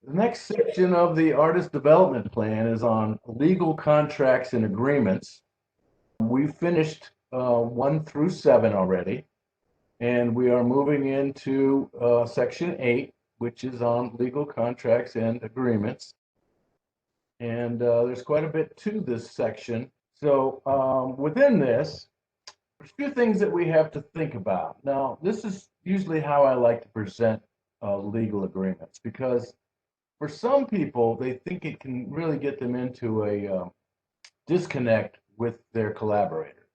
The next section of the artist development plan is on legal contracts and agreements. We finished 1 through 7 already, and we are moving into section 8, which is on legal contracts and agreements. And there's quite a bit to this section. So within this, there's a few things that we have to think about. Now, this is usually how I like to present legal agreements, because for some people, they think it can really get them into a disconnect with their collaborator.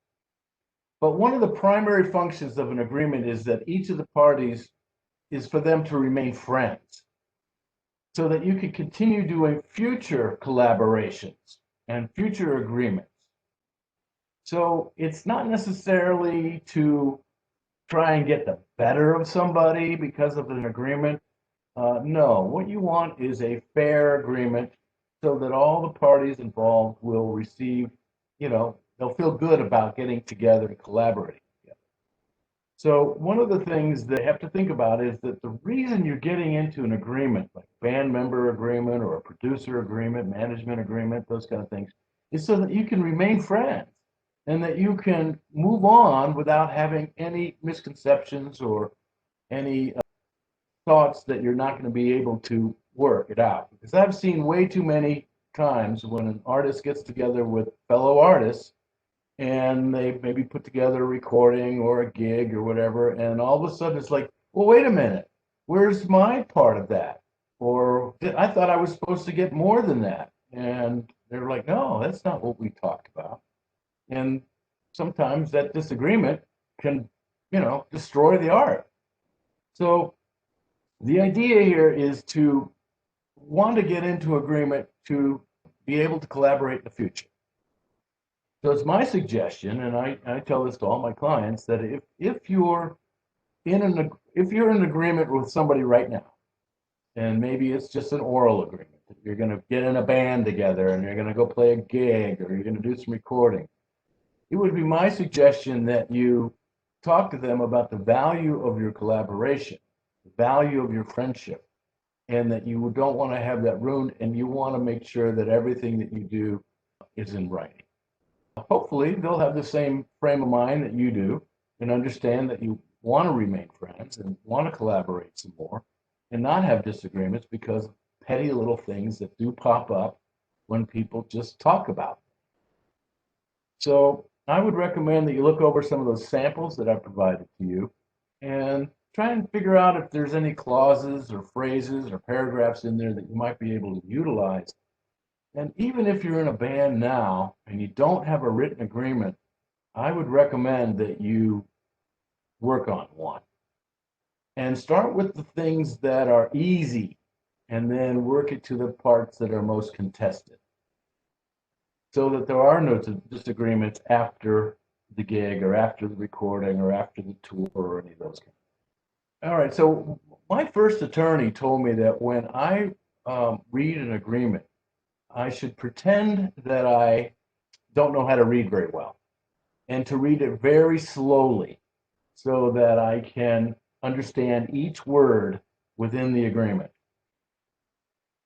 But one of the primary functions of an agreement is that each of the parties is for them to remain friends, so that you can continue doing future collaborations and future agreements. So it's not necessarily to try and get the better of somebody because of an agreement. No, what you want is a fair agreement so that all the parties involved will receive, they'll feel good about getting together and collaborating together. So one of the things they have to think about is that the reason you're getting into an agreement, like band member agreement or a producer agreement, management agreement, those kind of things, is so that you can remain friends and that you can move on without having any misconceptions or any thoughts that you're not going to be able to work it out. Because I've seen way too many times when an artist gets together with fellow artists and they maybe put together a recording or a gig or whatever, and all of a sudden it's like, well, wait a minute, where's my part of that? Or I thought I was supposed to get more than that. And they're like, no, that's not what we talked about. And sometimes that disagreement can, destroy the art. So the idea here is to want to get into agreement to be able to collaborate in the future. So it's my suggestion, and I tell this to all my clients, that if you're in an agreement with somebody right now, and maybe it's just an oral agreement, that you're going to get in a band together and you're going to go play a gig or you're going to do some recording, it would be my suggestion that you talk to them about the value of your collaboration, the value of your friendship, and that you don't want to have that ruined, and you want to make sure that everything that you do is in writing. Hopefully, they'll have the same frame of mind that you do and understand that you want to remain friends and want to collaborate some more and not have disagreements because of petty little things that do pop up when people just talk about them. So I would recommend that you look over some of those samples that I provided to you and try and figure out if there's any clauses or phrases or paragraphs in there that you might be able to utilize. And even if you're in a band now and you don't have a written agreement, I would recommend that you work on one. And start with the things that are easy and then work it to the parts that are most contested, so that there are no disagreements after the gig or after the recording or after the tour or any of those kinds. All right, so my first attorney told me that when I read an agreement, I should pretend that I don't know how to read very well and to read it very slowly so that I can understand each word within the agreement.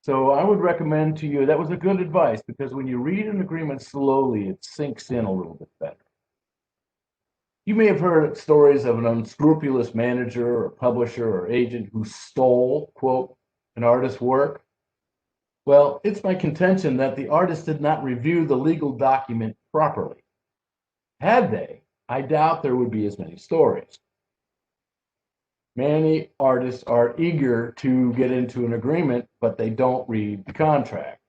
So I would recommend to you, that was a good advice, because when you read an agreement slowly, it sinks in a little bit better. You may have heard stories of an unscrupulous manager or publisher or agent who stole, quote, an artist's work. Well, it's my contention that the artist did not review the legal document properly. Had they, I doubt there would be as many stories. Many artists are eager to get into an agreement, but they don't read the contract.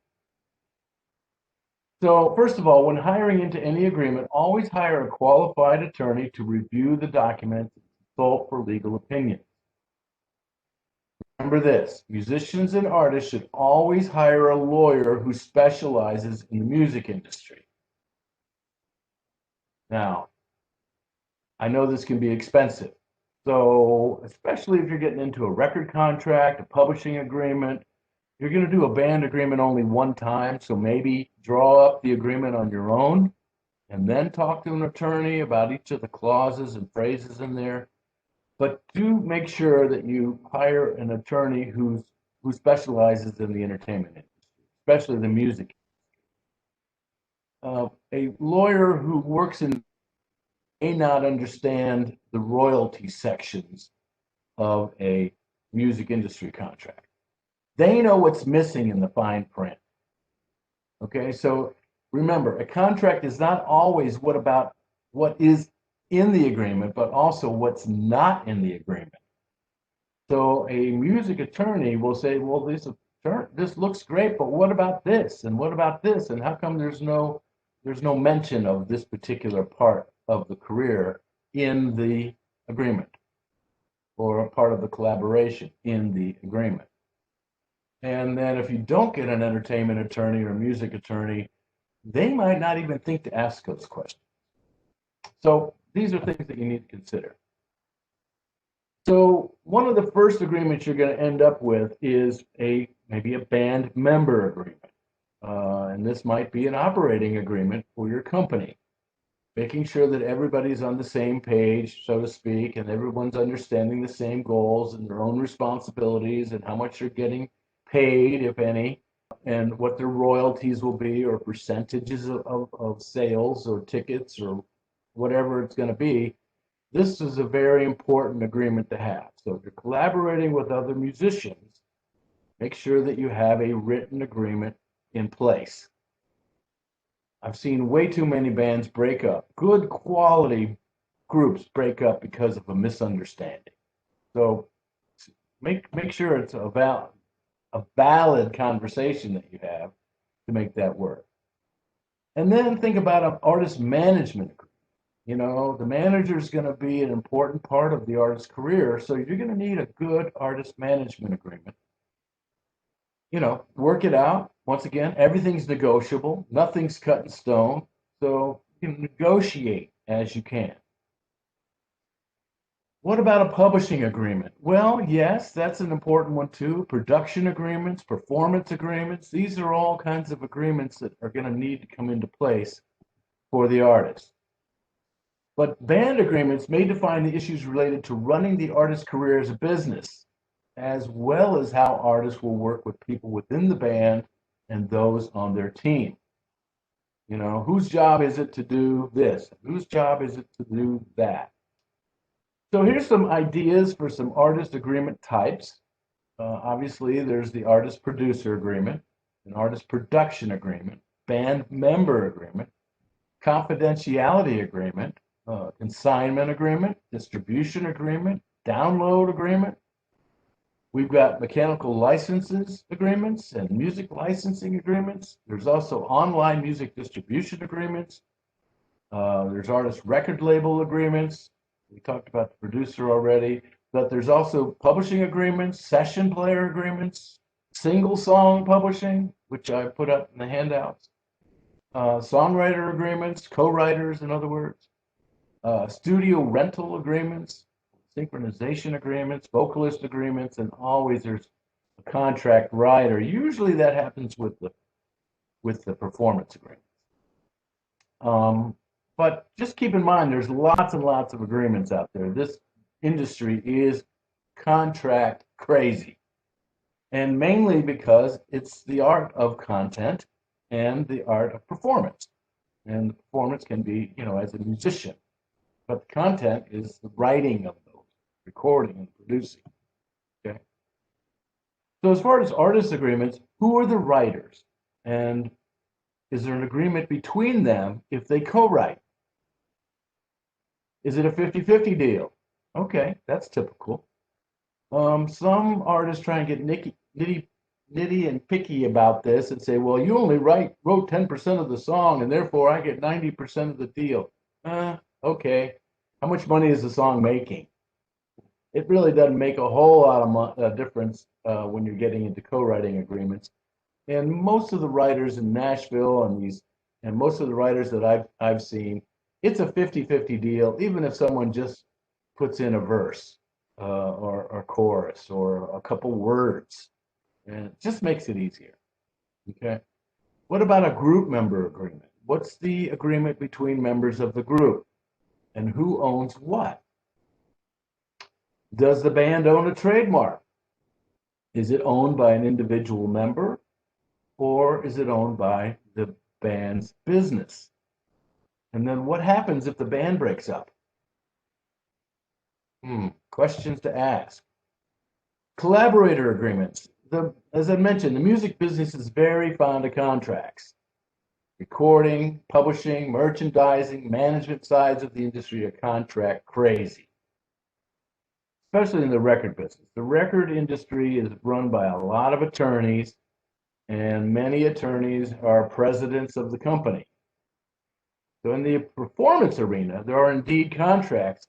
So first of all, when hiring into any agreement, always hire a qualified attorney to review the documents and consult for legal opinions. Remember this, musicians and artists should always hire a lawyer who specializes in the music industry. Now, I know this can be expensive. So, especially if you're getting into a record contract, a publishing agreement, you're going to do a band agreement only one time. So maybe draw up the agreement on your own and then talk to an attorney about each of the clauses and phrases in there. But do make sure that you hire an attorney who's who specializes in the entertainment industry, especially the music. A lawyer who works in may not understand the royalty sections of a music industry contract. They know what's missing in the fine print. Okay, so remember, a contract is not always what is in the agreement, but also what's not in the agreement. So a music attorney will say, well, this looks great, but what about this? And what about this? And how come there's no mention of this particular part of the career in the agreement, or a part of the collaboration in the agreement? And then if you don't get an entertainment attorney or a music attorney, they might not even think to ask those questions. So these are things that you need to consider. So one of the first agreements you're going to end up with is maybe a band member agreement. And this might be an operating agreement for your company, making sure that everybody's on the same page, so to speak, and everyone's understanding the same goals and their own responsibilities and how much you're getting paid, if any, and what their royalties will be, or percentages of sales or tickets or whatever it's going to be. This is a very important agreement to have. So if you're collaborating with other musicians, make sure that you have a written agreement in place. I've seen way too many bands break up. Good quality groups break up because of a misunderstanding. So make sure it's a valid conversation that you have to make that work. And then think about an artist management agreement. You know, the manager is going to be an important part of the artist's career, so you're going to need a good artist management agreement. You know, work it out. Once again, everything's negotiable. Nothing's cut in stone. So you can negotiate as you can. What about a publishing agreement? Well, yes, that's an important one too. Production agreements, performance agreements. These are all kinds of agreements that are going to need to come into place for the artist. But band agreements may define the issues related to running the artist's career as a business, as well as how artists will work with people within the band and those on their team. You know, whose job is it to do this? Whose job is it to do that? So here's some ideas for some artist agreement types. Obviously, there's the artist producer agreement, an artist production agreement, band member agreement, confidentiality agreement, consignment agreement, distribution agreement, download agreement. We've got mechanical licenses agreements and music licensing agreements. There's also online music distribution agreements. There's artist record label agreements. We talked about the producer already, but there's also publishing agreements, session player agreements, single song publishing, which I put up in the handouts, songwriter agreements, co-writers, in other words, studio rental agreements, synchronization agreements, vocalist agreements, and always there's a contract writer. Usually that happens with the performance agreements. But just keep in mind, there's lots and lots of agreements out there. This industry is contract crazy, and mainly because it's the art of content and the art of performance. And the performance can be, you know, as a musician, but the content is the writing of those, recording and producing. Okay. So as far as artist agreements, who are the writers? And is there an agreement between them if they co-write? Is it a 50-50 deal? Okay, that's typical. Some artists try and get nitty and picky about this and say, well, you only wrote 10% of the song, and therefore I get 90% of the deal. Okay. How much money is the song making? It really doesn't make a whole lot of difference when you're getting into co-writing agreements. And most of the writers in Nashville and most of the writers that I've seen, it's a 50-50 deal, even if someone just puts in a verse or a chorus or a couple words, and it just makes it easier. Okay. What about a group member agreement? What's the agreement between members of the group, and who owns what? Does the band own a trademark? Is it owned by an individual member, or is it owned by the band's business? And then what happens if the band breaks up? Questions to ask. Collaborator agreements. As I mentioned, the music business is very fond of contracts. Recording, publishing, merchandising, management sides of the industry are contract crazy, especially in the record business. The record industry is run by a lot of attorneys, and many attorneys are presidents of the company. So in the performance arena, there are indeed contracts,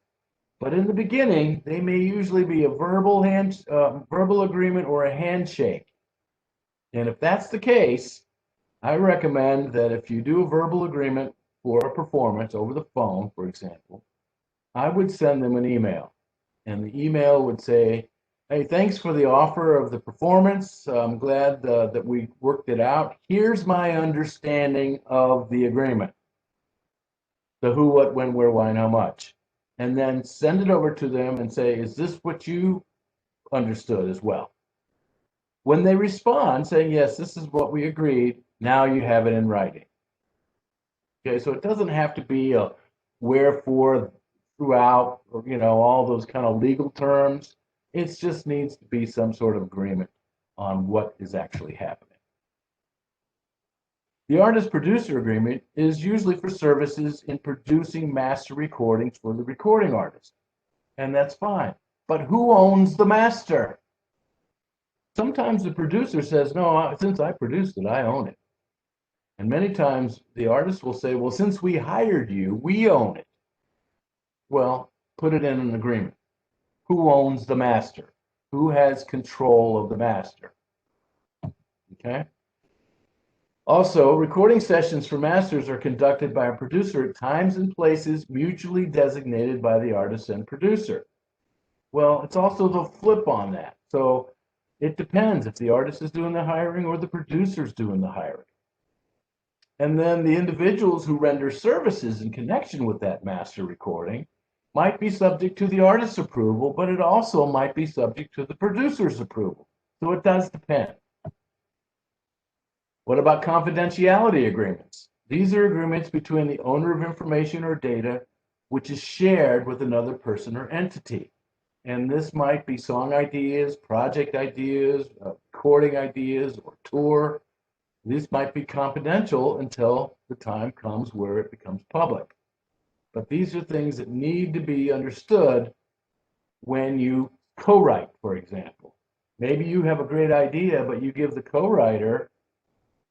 but in the beginning, they may usually be a verbal agreement or a handshake. And if that's the case, I recommend that if you do a verbal agreement for a performance over the phone, for example, I would send them an email. And the email would say, hey, thanks for the offer of the performance. I'm glad that we worked it out. Here's my understanding of the agreement. The who, what, when, where, why, and how much. And then send it over to them and say, is this what you understood as well? When they respond saying, yes, this is what we agreed, now you have it in writing. Okay, so it doesn't have to be a wherefore, throughout, or, all those kind of legal terms. It just needs to be some sort of agreement on what is actually happening. The artist-producer agreement is usually for services in producing master recordings for the recording artist, and that's fine. But who owns the master? Sometimes the producer says, no, since I produced it, I own it. And many times the artist will say, well, since we hired you, we own it. Well, put it in an agreement. Who owns the master? Who has control of the master? Okay. Also, recording sessions for masters are conducted by a producer at times and places mutually designated by the artist and producer. Well, it's also the flip on that. So it depends if the artist is doing the hiring or the producer's doing the hiring. And then the individuals who render services in connection with that master recording might be subject to the artist's approval, but it also might be subject to the producer's approval. So it does depend. What about confidentiality agreements? These are agreements between the owner of information or data, which is shared with another person or entity. And this might be song ideas, project ideas, recording ideas, or tour. These might be confidential until the time comes where it becomes public. But these are things that need to be understood when you co-write, for example. Maybe you have a great idea, but you give the co-writer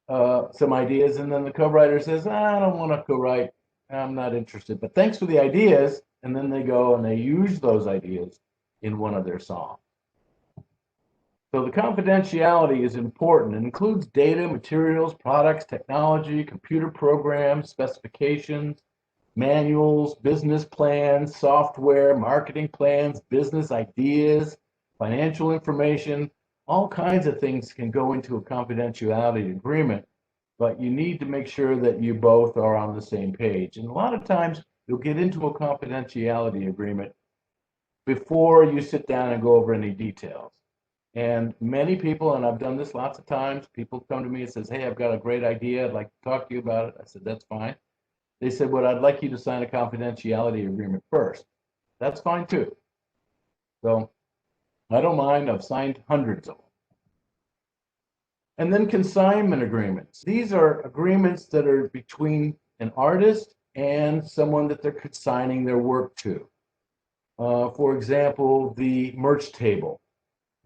some ideas, and then the co-writer says, I don't want to co-write, I'm not interested, but thanks for the ideas, and then they go and they use those ideas in one of their songs. So the confidentiality is important. It includes data, materials, products, technology, computer programs, specifications, manuals, business plans, software, marketing plans, business ideas, financial information. All kinds of things can go into a confidentiality agreement, but you need to make sure that you both are on the same page. And a lot of times you'll get into a confidentiality agreement before you sit down and go over any details. And many people, and I've done this lots of times, people come to me and says, hey, I've got a great idea, I'd like to talk to you about it. I said, that's fine. They said, well, I'd like you to sign a confidentiality agreement first. That's fine too. So I don't mind. I've signed hundreds of them. And then consignment agreements. These are agreements that are between an artist and someone that they're consigning their work to. For example, the merch table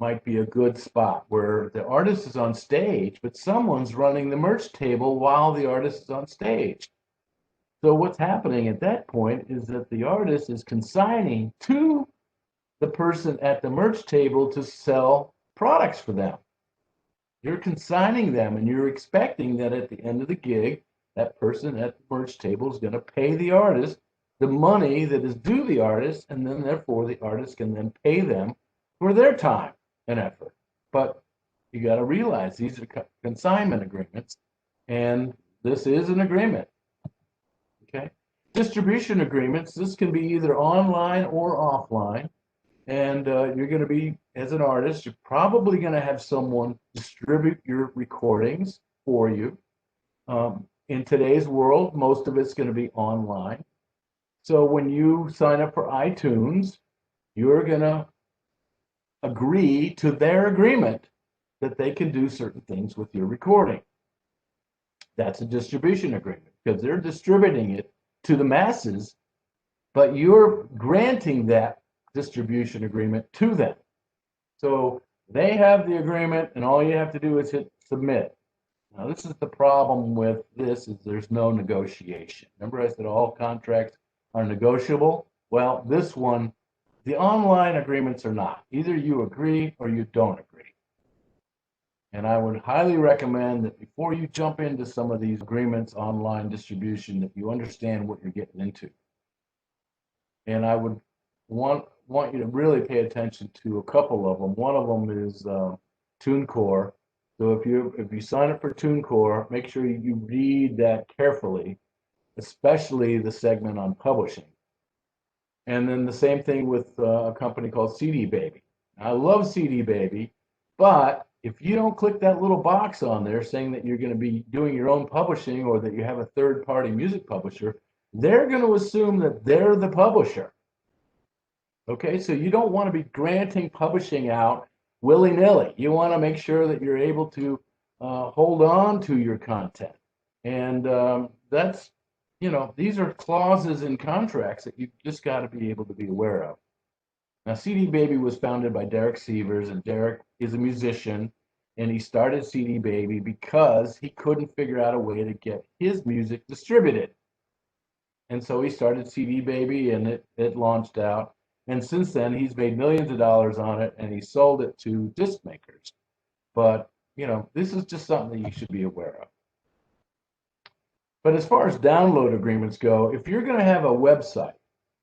might be a good spot where the artist is on stage, but someone's running the merch table while the artist is on stage. So what's happening at that point is that the artist is consigning to the person at the merch table to sell products for them. You're consigning them, and you're expecting that at the end of the gig, that person at the merch table is going to pay the artist the money that is due the artist, and then therefore the artist can then pay them for their time and effort. But you got to realize these are consignment agreements, and this is an agreement. Okay. Distribution agreements, this can be either online or offline. And you're going to be, as an artist, you're probably going to have someone distribute your recordings for you. In today's world, most of it's going to be online. So when you sign up for iTunes, you're going to agree to their agreement that they can do certain things with your recording. That's a distribution agreement because they're distributing it to the masses, but you're granting that distribution agreement to them. So they have the agreement, and all you have to do is hit submit. Now, this is the problem with this, is there's no negotiation. Remember I said all contracts are negotiable? Well, this one, the online agreements are not. Either you agree or you don't agree. And I would highly recommend that before you jump into some of these agreements, online distribution, that you understand what you're getting into. And I would want you to really pay attention to a couple of them. One of them is TuneCore. So if you sign up for TuneCore, make sure you read that carefully, especially the segment on publishing. And then the same thing with a company called CD Baby. I love CD Baby, but if you don't click that little box on there saying that you're going to be doing your own publishing or that you have a third-party music publisher, they're going to assume that they're the publisher. Okay, so you don't want to be granting publishing out willy-nilly. You want to make sure that you're able to hold on to your content. And that's, these are clauses in contracts that you've just got to be able to be aware of. Now, CD Baby was founded by Derek Sievers, and Derek is a musician, and he started CD Baby because he couldn't figure out a way to get his music distributed. And so he started CD Baby, and it launched out. And since then, he's made millions of dollars on it, and he sold it to disc makers. But, this is just something that you should be aware of. But as far as download agreements go, if you're going to have a website,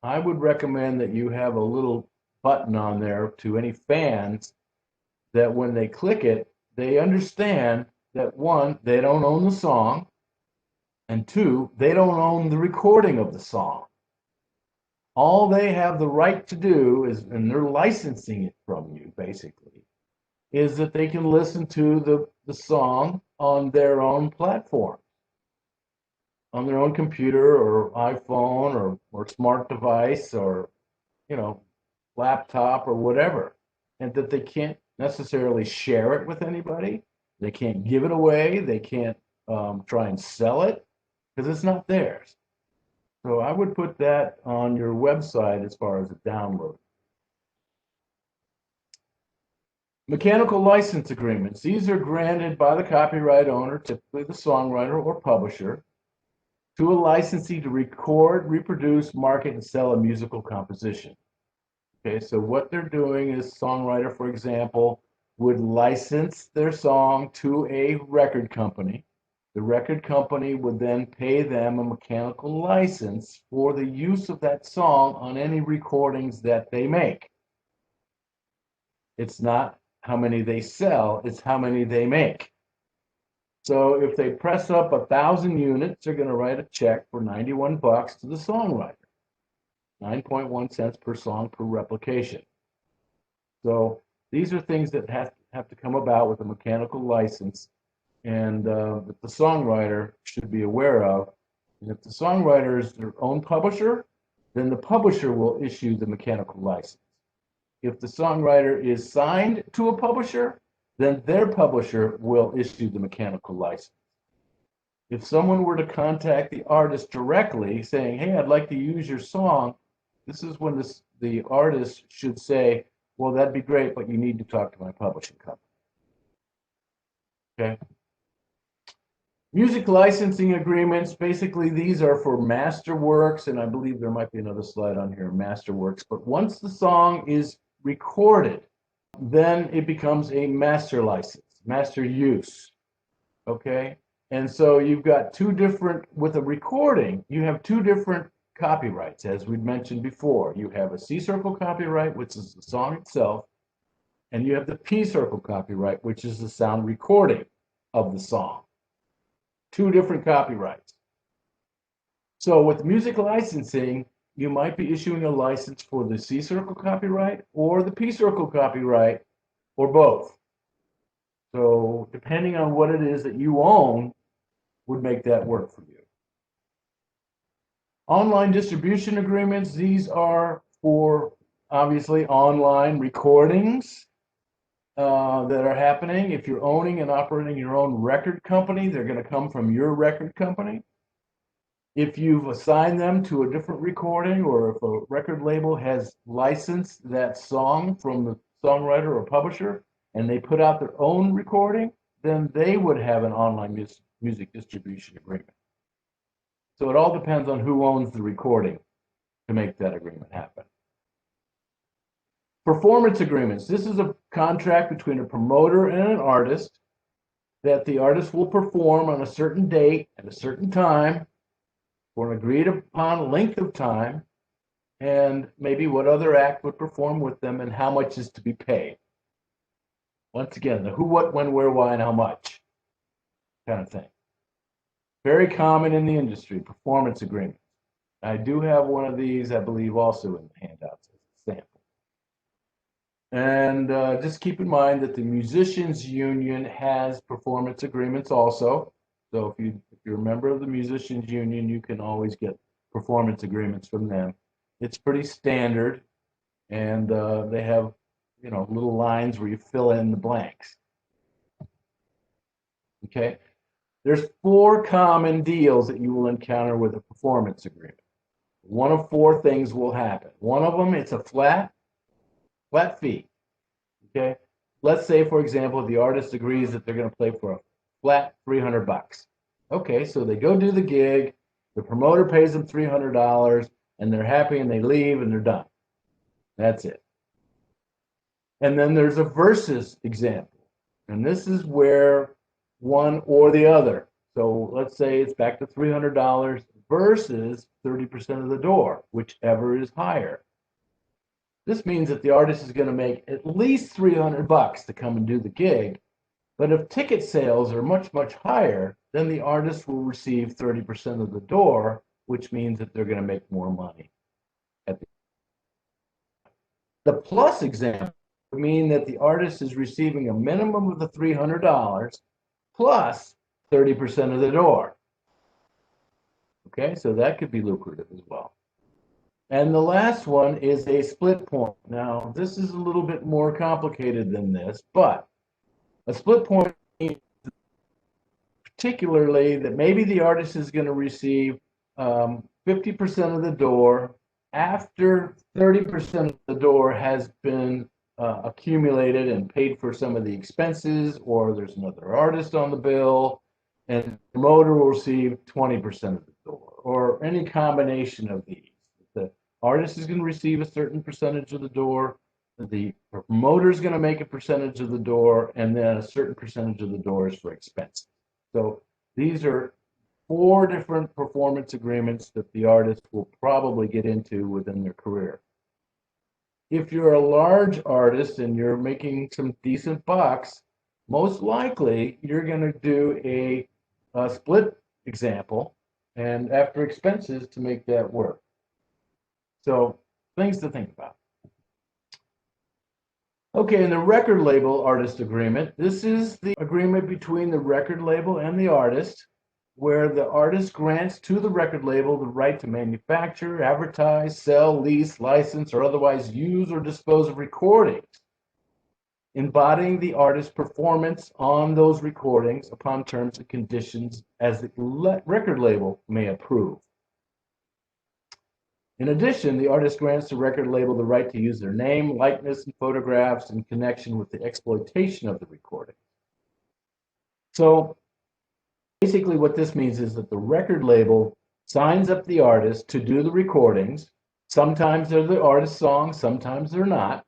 I would recommend that you have a little button on there to any fans that when they click it, they understand that, one, they don't own the song, and two, they don't own the recording of the song. All they have the right to do is, and they're licensing it from you, basically, is that they can listen to the song on their own platform, on their own computer or iPhone or smart device or, laptop or whatever, and that they can't necessarily share it with anybody. They can't give it away. They can't try and sell it because it's not theirs. So I would put that on your website as far as a download. Mechanical license agreements. These are granted by the copyright owner, typically the songwriter or publisher, to a licensee to record, reproduce, market, and sell a musical composition. Okay, so what they're doing is, songwriter, for example, would license their song to a record company. The record company would then pay them a mechanical license for the use of that song on any recordings that they make. It's not how many they sell, it's how many they make. So if they press up 1,000 units, they're going to write a check for $91 to the songwriter. 9.1 cents per song per replication. So these are things that have to come about with a mechanical license, and that the songwriter should be aware of. And if the songwriter is their own publisher, then the publisher will issue the mechanical license. If the songwriter is signed to a publisher, then their publisher will issue the mechanical license. If someone were to contact the artist directly saying, hey, I'd like to use your song, this is when the artist should say, well, that'd be great, but you need to talk to my publishing company. Okay. Music licensing agreements, basically these are for masterworks, and I believe there might be another slide on here, masterworks, but once the song is recorded, then it becomes a master license, master use, okay? And so you've got with a recording, you have two different copyrights, as we'd mentioned before. You have a C-circle copyright, which is the song itself, and you have the P-circle copyright, which is the sound recording of the song. Two different copyrights. So with music licensing, you might be issuing a license for the C circle copyright or the P circle copyright or both. So depending on what it is that you own would make that work for you. Online distribution agreements, these are for obviously online recordings that are happening. If you're owning and operating your own record company, they're going to come from your record company. If you've assigned them to a different recording, or if a record label has licensed that song from the songwriter or publisher and they put out their own recording, then they would have an online music distribution agreement. So it all depends on who owns the recording to make that agreement happen. Performance agreements. This is a contract between a promoter and an artist that the artist will perform on a certain date at a certain time for an agreed upon length of time, and maybe what other act would perform with them and how much is to be paid. Once again, the who, what, when, where, why, and how much kind of thing. Very common in the industry, performance agreements. I do have one of these, I believe, also in the handouts as a sample. And just keep in mind that the Musicians Union has performance agreements also. So if you're a member of the Musicians Union, you can always get performance agreements from them. It's pretty standard, and they have, you know, little lines where you fill in the blanks. Okay. There's 4 common deals that you will encounter with a performance agreement. One of 4 things will happen. One of them, it's a flat fee. Okay. Let's say, for example, the artist agrees that they're going to play for a flat $300. Okay, so they go do the gig, the promoter pays them $300, and they're happy and they leave and they're done. That's it. And then there's a versus example. And this is where one or the other. So let's say it's back to $300 versus 30% of the door, whichever is higher. This means that the artist is going to make at least $300 to come and do the gig. But if ticket sales are much, much higher, then the artist will receive 30% of the door, which means that they're going to make more money. The plus example would mean that the artist is receiving a minimum of the $300 plus 30% of the door. Okay, so that could be lucrative as well. And the last one is a split point. Now, this is a little bit more complicated than this, but a split point means particularly that maybe the artist is going to receive 50% of the door after 30% of the door has been accumulated and paid for some of the expenses, or there's another artist on the bill, and the promoter will receive 20% of the door, or any combination of these. The artist is going to receive a certain percentage of the door, the promoter is going to make a percentage of the door, and then a certain percentage of the door is for expenses. So these are 4 different performance agreements that the artist will probably get into within their career. If you're a large artist and you're making some decent bucks, most likely you're going to do a split example and after expenses to make that work. So things to think about. Okay, in the record label artist agreement, this is the agreement between the record label and the artist, where the artist grants to the record label the right to manufacture, advertise, sell, lease, license, or otherwise use or dispose of recordings, embodying the artist's performance on those recordings upon terms and conditions as the record label may approve. In addition, the artist grants the record label the right to use their name, likeness, and photographs in connection with the exploitation of the recording. So basically what this means is that the record label signs up the artist to do the recordings. Sometimes they're the artist's songs, sometimes they're not.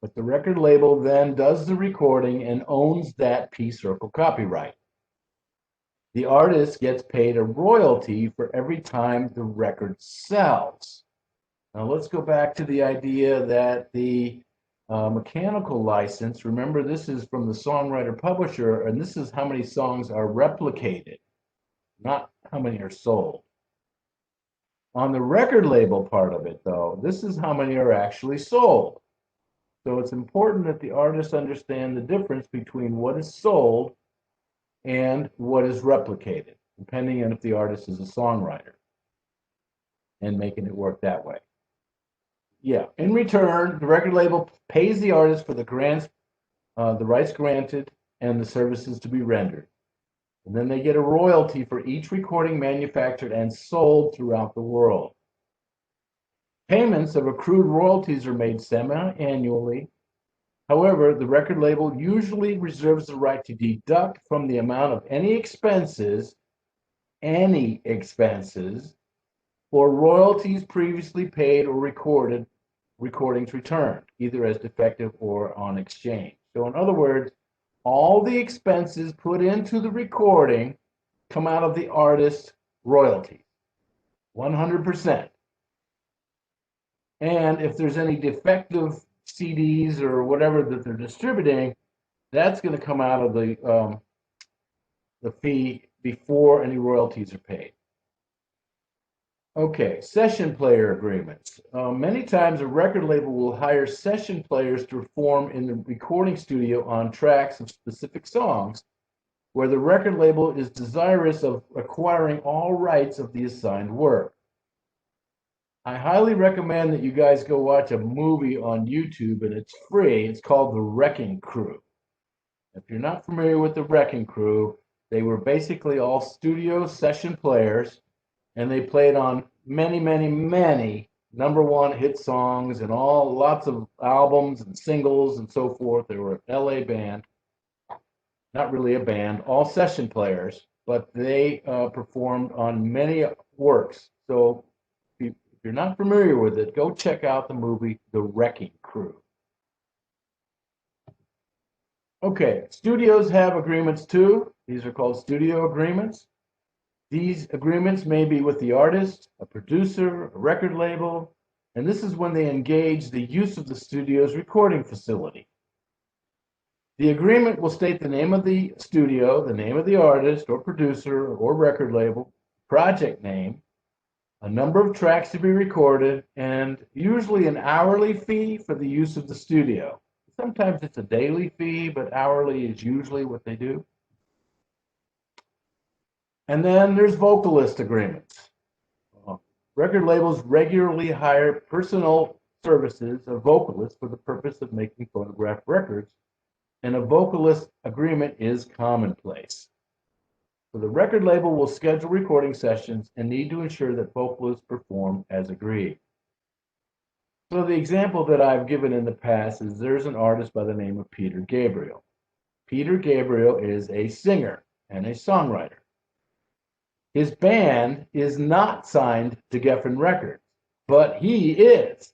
But the record label then does the recording and owns that P circle copyright. The artist gets paid a royalty for every time the record sells. Now let's go back to the idea that the mechanical license, remember this is from the songwriter publisher, and this is how many songs are replicated, not how many are sold. On the record label part of it, though, this is how many are actually sold. So it's important that the artists understand the difference between what is sold and what is replicated, depending on if the artist is a songwriter, and making it work that way. Yeah, in return, the record label pays the artist for the rights granted, and the services to be rendered. And then they get a royalty for each recording manufactured and sold throughout the world. Payments of accrued royalties are made semi-annually. However, the record label usually reserves the right to deduct from the amount of any expenses, or royalties previously paid or recordings returned, either as defective or on exchange. So in other words, all the expenses put into the recording come out of the artist's royalties, 100%. And if there's any defective CDs or whatever that they're distributing, that's going to come out of the fee before any royalties are paid. Okay, session player agreements. Many times a record label will hire session players to perform in the recording studio on tracks of specific songs where the record label is desirous of acquiring all rights of the assigned work. I highly recommend that you guys go watch a movie on YouTube, and it's free. It's called The Wrecking Crew. If you're not familiar with The Wrecking Crew, they were basically all studio session players, and they played on many, many, many #1 hit songs and lots of albums and singles and so forth. They were an LA band, not really a band, all session players, but they performed on many works. So if you're not familiar with it, go check out the movie The Wrecking Crew. Okay, studios have agreements too. These are called studio agreements. These agreements may be with the artist, a producer, a record label, and this is when they engage the use of the studio's recording facility. The agreement will state the name of the studio, the name of the artist or producer or record label, project name, a number of tracks to be recorded, and usually an hourly fee for the use of the studio. Sometimes it's a daily fee, but hourly is usually what they do. And then there's vocalist agreements. Record labels regularly hire personal services of vocalists for the purpose of making phonograph records, and a vocalist agreement is commonplace. So the record label will schedule recording sessions and need to ensure that vocalists perform as agreed. So the example that I've given in the past is there's an artist by the name of Peter Gabriel. Peter Gabriel is a singer and a songwriter. His band is not signed to Geffen Records, but he is.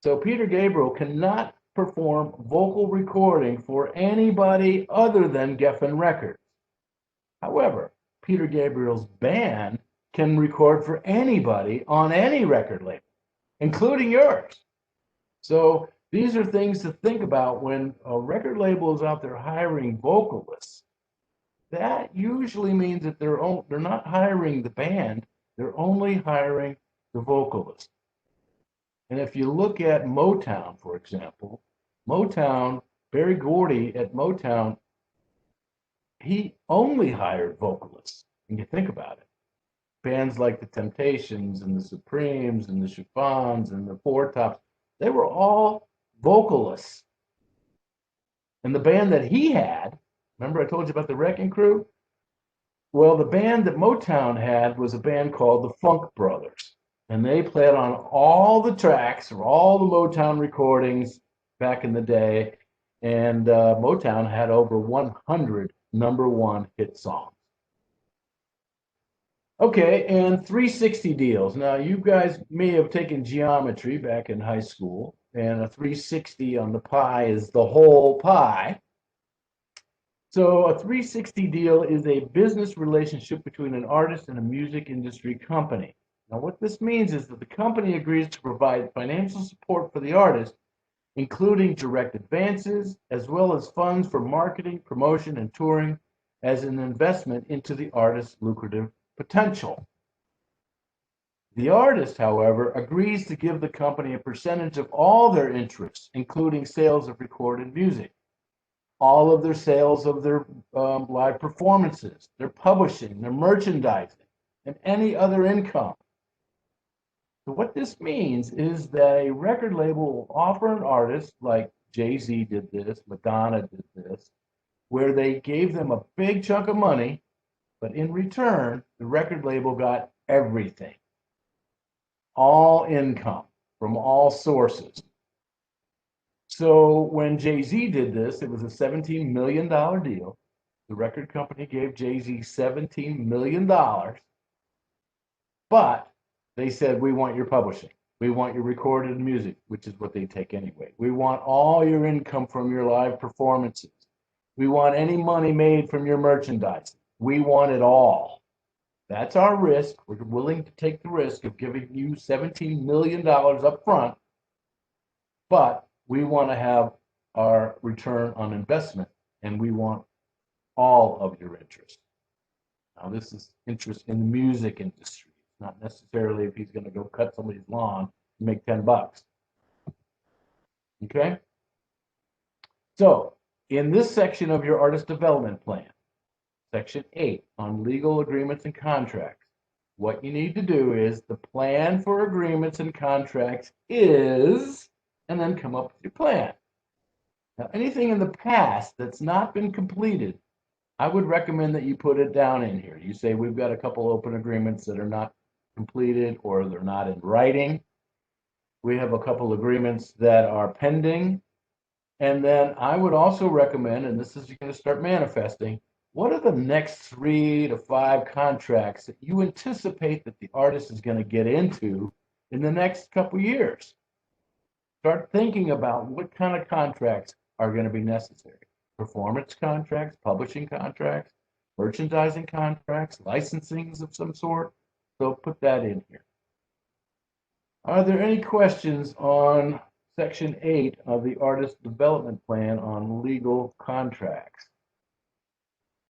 So Peter Gabriel cannot perform vocal recording for anybody other than Geffen Records. However, Peter Gabriel's band can record for anybody on any record label, including yours. So these are things to think about when a record label is out there hiring vocalists. That usually means that they're not hiring the band, they're only hiring the vocalist. And if you look at Motown, for example, Berry Gordy at Motown, he only hired vocalists, when you think about it. Bands like the Temptations and the Supremes and the Chiffons and the Four Tops, they were all vocalists. And the band that he had, remember I told you about the Wrecking Crew? Well, the band that Motown had was a band called the Funk Brothers. And they played on all the tracks or all the Motown recordings back in the day. And Motown had over 100 #1 hit songs. Okay, and 360 deals. Now, you guys may have taken geometry back in high school, and a 360 on the pie is the whole pie. So a 360 deal is a business relationship between an artist and a music industry company. Now, what this means is that the company agrees to provide financial support for the artist, including direct advances, as well as funds for marketing, promotion, and touring as an investment into the artist's lucrative potential. The artist, however, agrees to give the company a percentage of all their interests, including sales of recorded music, all of their sales of their live performances, their publishing, their merchandising, and any other income. So what this means is that a record label will offer an artist, like Jay-Z did this, Madonna did this, where they gave them a big chunk of money, but in return, the record label got everything, all income from all sources. So when Jay-Z did this, it was a $17 million deal. The record company gave Jay-Z $17 million, but they said, we want your publishing. We want your recorded music, which is what they take anyway. We want all your income from your live performances. We want any money made from your merchandise. We want it all. That's our risk. We're willing to take the risk of giving you $17 million up front, but we want to have our return on investment, and we want all of your interest. Now, this is interest in the music industry, not necessarily if he's going to go cut somebody's lawn and make $10. Okay? So, in this section of your artist development plan, Section 8 on legal agreements and contracts, what you need to do is the plan for agreements and contracts is, and then come up with your plan. Now, anything in the past that's not been completed, I would recommend that you put it down in here. You say, we've got a couple open agreements that are not completed or they're not in writing. We have a couple agreements that are pending. And then I would also recommend, and this is going to start manifesting, what are the next 3 to 5 contracts that you anticipate that the artist is going to get into in the next couple years? Start thinking about what kind of contracts are going to be necessary. Performance contracts, publishing contracts, merchandising contracts, licensings of some sort. So put that in here. Are there any questions on Section 8 of the Artist Development Plan on legal contracts?